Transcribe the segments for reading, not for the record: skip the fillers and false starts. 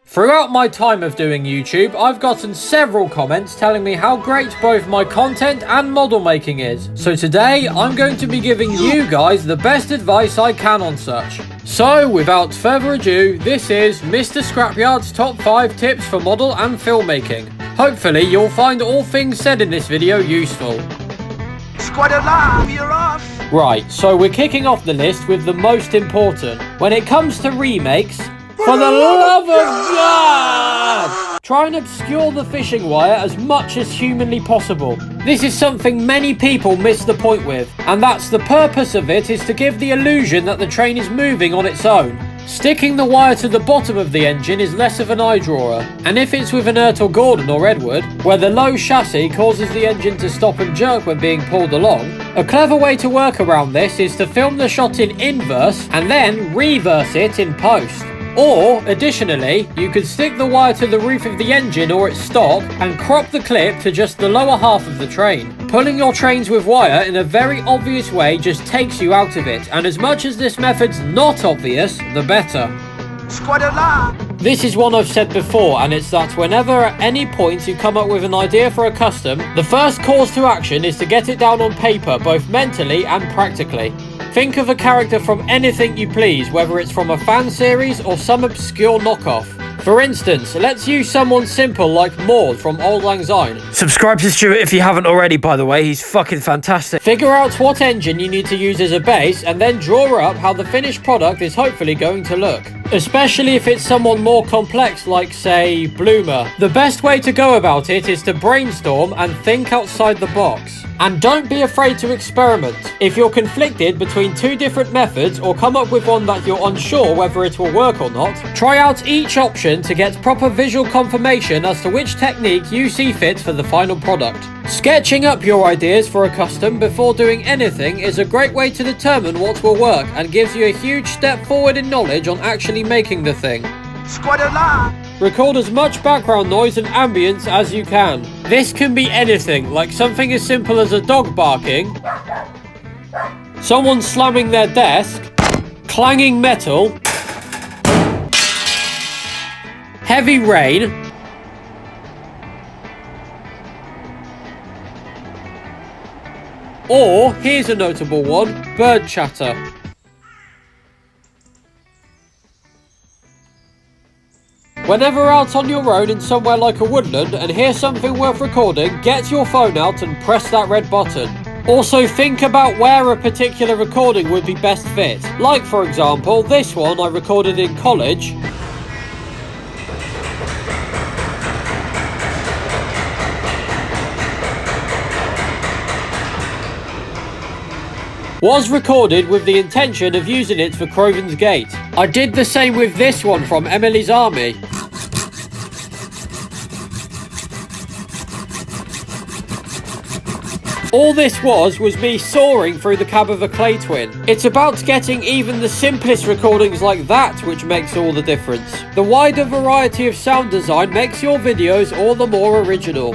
Throughout my time of doing YouTube, I've gotten several comments telling me how great both my content and model making is. So today, I'm going to be giving you guys the best advice I can on such. So, without further ado, this is Mr. Scrapyard's top 5 tips for model and filmmaking. Hopefully, you'll find all things said in this video useful. Squad alarm, you're off! Right, so we're kicking off the list with the most important. When it comes to remakes, for the love of God! Try and obscure the fishing wire as much as humanly possible. This is something many people miss the point with, and that's the purpose of it, is to give the illusion that the train is moving on its own. Sticking the wire to the bottom of the engine is less of an eye drawer, and if it's with an Ertl Gordon or Edward, where the low chassis causes the engine to stop and jerk when being pulled along, a clever way to work around this is to film the shot in inverse and then reverse it in post. Or, additionally, you could stick the wire to the roof of the engine or its stock and crop the clip to just the lower half of the train. Pulling your trains with wire in a very obvious way just takes you out of it, and as much as this method's not obvious, the better. Squad alarm! This is one I've said before, and it's that whenever at any point you come up with an idea for a custom, the first course to action is to get it down on paper, both mentally and practically. Think of a character from anything you please, whether it's from a fan series or some obscure knockoff. For instance, let's use someone simple like Maud from Auld Lang Syne. Subscribe to Stuart if you haven't already, by the way, he's fucking fantastic. Figure out what engine you need to use as a base and then draw up how the finished product is hopefully going to look. Especially if it's someone more complex like, say, Bloomer. The best way to go about it is to brainstorm and think outside the box. And don't be afraid to experiment. If you're conflicted between two different methods or come up with one that you're unsure whether it will work or not, try out each option to get proper visual confirmation as to which technique you see fit for the final product. Sketching up your ideas for a custom before doing anything is a great way to determine what will work and gives you a huge step forward in knowledge on actually making the thing. Squad alarm! Record as much background noise and ambience as you can. This can be anything, like something as simple as a dog barking, someone slamming their desk, clanging metal, heavy rain, or, here's a notable one, bird chatter. Whenever out on your own in somewhere like a woodland and hear something worth recording, get your phone out and press that red button. Also think about where a particular recording would be best fit. Like for example, this one I recorded in college. Was recorded with the intention of using it for Croven's Gate. I did the same with this one from Emily's Army. All this was me soaring through the cab of a clay twin. It's about getting even the simplest recordings like that which makes all the difference. The wider variety of sound design makes your videos all the more original.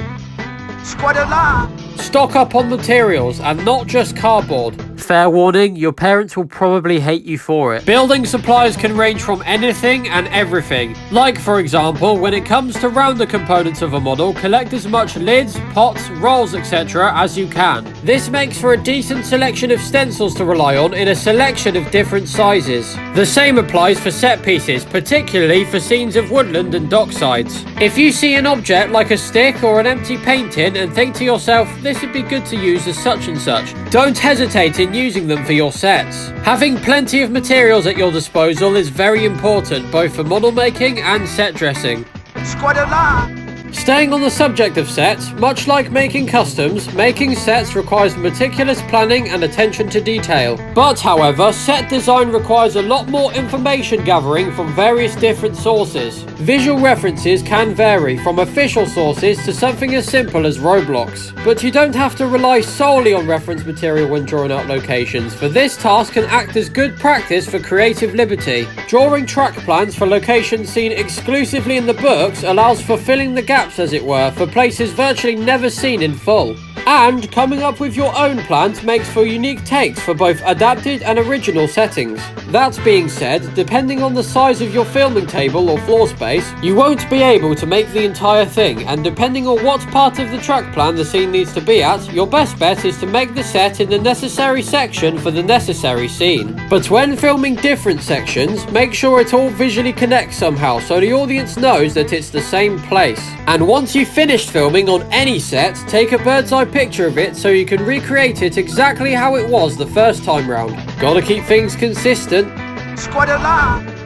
Squad alarm! Stock up on materials and not just cardboard. Fair warning, your parents will probably hate you for it. Building supplies can range from anything and everything. Like for example, when it comes to rounder components of a model, collect as much lids, pots, rolls, etc. as you can. This makes for a decent selection of stencils to rely on in a selection of different sizes. The same applies for set pieces, particularly for scenes of woodland and docksides. If you see an object like a stick or an empty paint tin and think to yourself, this would be good to use as such and such, don't hesitate in using them for your sets. Having plenty of materials at your disposal is very important, both for model making and set dressing. Squad alarm! Staying on the subject of sets, much like making customs, making sets requires meticulous planning and attention to detail. But however, set design requires a lot more information gathering from various different sources. Visual references can vary from official sources to something as simple as Roblox. But you don't have to rely solely on reference material when drawing out locations, for this task can act as good practice for creative liberty. Drawing track plans for locations seen exclusively in the books allows for filling the gaps, as it were, for places virtually never seen in full. And coming up with your own plans makes for unique takes for both adapted and original settings. That being said, depending on the size of your filming table or floor space, you won't be able to make the entire thing, and depending on what part of the track plan the scene needs to be at, your best bet is to make the set in the necessary section for the necessary scene. But when filming different sections, make sure it all visually connects somehow so the audience knows that it's the same place. And once you've finished filming on any set, take a bird's eye picture of it so you can recreate it exactly how it was the first time round. Gotta keep things consistent.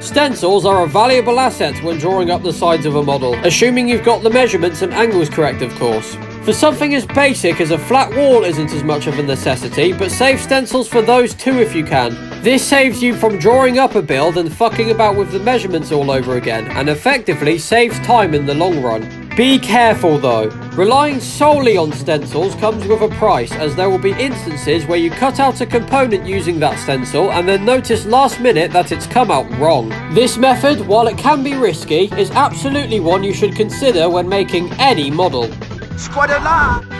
Stencils are a valuable asset when drawing up the sides of a model, assuming you've got the measurements and angles correct, of course. For something as basic as a flat wall isn't as much of a necessity, but save stencils for those too if you can. This saves you from drawing up a build and fucking about with the measurements all over again, and effectively saves time in the long run. Be careful though. Relying solely on stencils comes with a price, as there will be instances where you cut out a component using that stencil and then notice last minute that it's come out wrong. This method, while it can be risky, is absolutely one you should consider when making any model.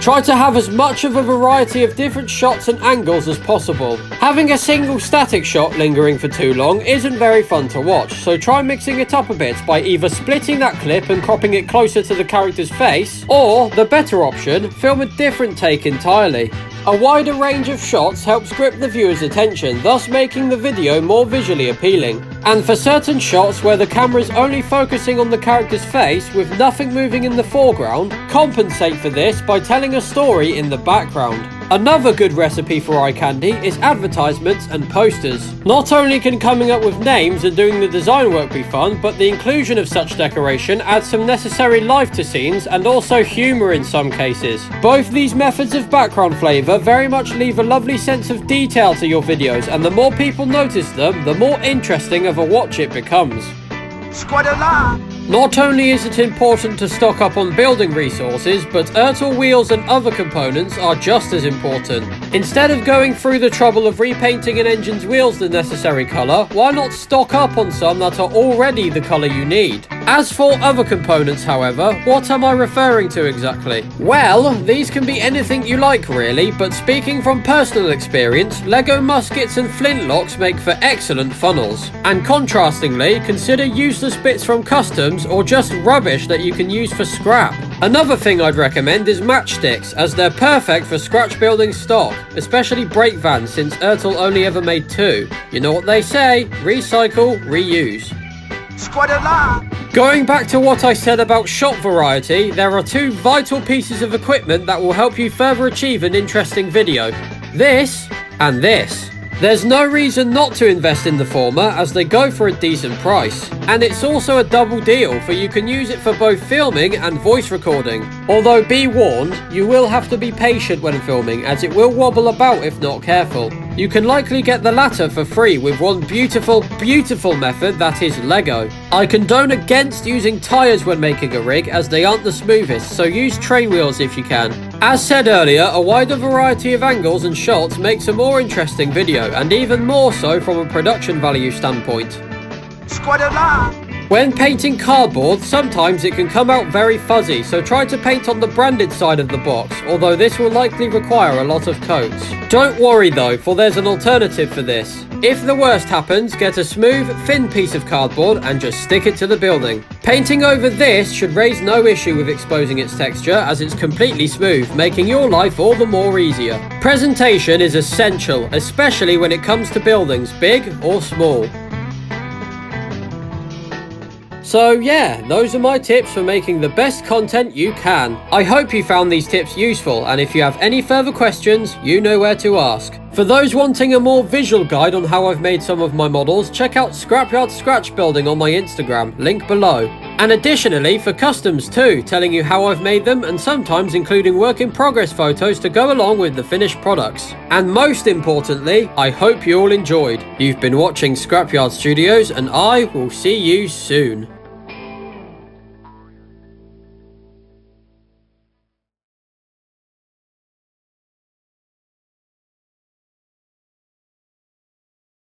Try to have as much of a variety of different shots and angles as possible. Having a single static shot lingering for too long isn't very fun to watch, so try mixing it up a bit by either splitting that clip and cropping it closer to the character's face, or, the better option, film a different take entirely. A wider range of shots helps grip the viewer's attention, thus making the video more visually appealing. And for certain shots where the camera is only focusing on the character's face with nothing moving in the foreground, compensate for this by telling a story in the background. Another good recipe for eye candy is advertisements and posters. Not only can coming up with names and doing the design work be fun, but the inclusion of such decoration adds some necessary life to scenes and also humour in some cases. Both these methods of background flavour very much leave a lovely sense of detail to your videos, and the more people notice them, the more interesting of a watch it becomes. Not only is it important to stock up on building resources, but Ertl wheels and other components are just as important. Instead of going through the trouble of repainting an engine's wheels the necessary colour, why not stock up on some that are already the colour you need? As for other components, however, what am I referring to exactly? Well, these can be anything you like really, but speaking from personal experience, Lego muskets and flintlocks make for excellent funnels. And contrastingly, consider useless bits from customs or just rubbish that you can use for scrap. Another thing I'd recommend is matchsticks, as they're perfect for scratch building stock, especially brake vans since Ertl only ever made 2. You know what they say, recycle, reuse. Going back to what I said about shot variety, there are 2 vital pieces of equipment that will help you further achieve an interesting video. This and this. There's no reason not to invest in the former, as they go for a decent price. And it's also a double deal, for you can use it for both filming and voice recording. Although be warned, you will have to be patient when filming, as it will wobble about if not careful. You can likely get the latter for free with one beautiful method, that is Lego. I condone against using tyres when making a rig, as they aren't the smoothest, so use train wheels if you can. As said earlier, a wider variety of angles and shots makes a more interesting video, and even more so from a production value standpoint. When painting cardboard, sometimes it can come out very fuzzy, so try to paint on the branded side of the box, although this will likely require a lot of coats. Don't worry though, for there's an alternative for this. If the worst happens, get a smooth, thin piece of cardboard and just stick it to the building. Painting over this should raise no issue with exposing its texture, as it's completely smooth, making your life all the more easier. Presentation is essential, especially when it comes to buildings, big or small. So yeah, those are my tips for making the best content you can. I hope you found these tips useful, and if you have any further questions, you know where to ask. For those wanting a more visual guide on how I've made some of my models, check out Scrapyard Scratch Building on my Instagram, link below. And additionally, for customs too, telling you how I've made them and sometimes including work in progress photos to go along with the finished products. And most importantly, I hope you all enjoyed. You've been watching Scrapyard Studios, and I will see you soon.